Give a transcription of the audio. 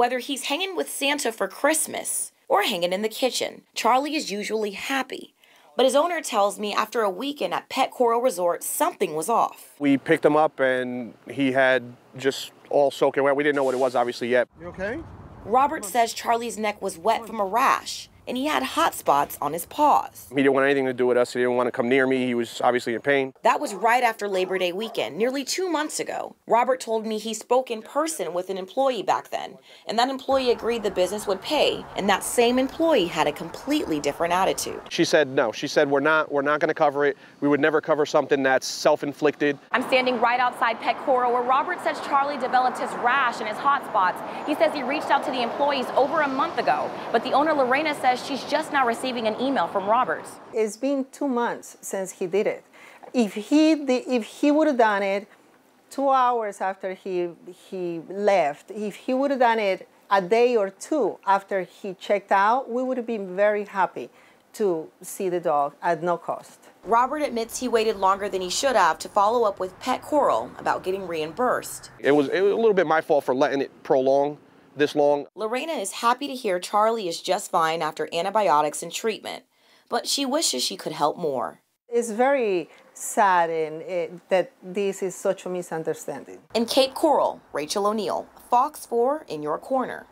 Whether he's hanging with Santa for Christmas or hanging in the kitchen, Charlie is usually happy. But his owner tells me after a weekend at Pet Coral Resort, something was off. We picked him up and he had just all soaking wet. We didn't know what it was obviously yet. You okay? Robert says Charlie's neck was wet from a rash, and he had hot spots on his paws. He didn't want anything to do with us. He didn't want to come near me. He was obviously in pain. That was right after Labor Day weekend, nearly 2 months ago. Robert told me he spoke in person with an employee back then, and that employee agreed the business would pay, and that same employee had a completely different attitude. She said no. She said we're not going to cover it. We would never cover something that's self-inflicted. I'm standing right outside Pet Coral where Robert says Charlie developed his rash and his hot spots. He says he reached out to the employees over a month ago, but the owner Lorena says she's just now receiving an email from Robert. It's been 2 months since he did it. If he would have done it 2 hours after he left, if he would have done it a day or two after he checked out, we would have been very happy to see the dog at no cost. Robert admits he waited longer than he should have to follow up with Pet Coral about getting reimbursed. It was a little bit my fault for letting it prolong this long. Lorena is happy to hear Charlie is just fine after antibiotics and treatment, but she wishes she could help more. It's very sad that this is such a misunderstanding. In Cape Coral, Rachel O'Neill, Fox 4 in your corner.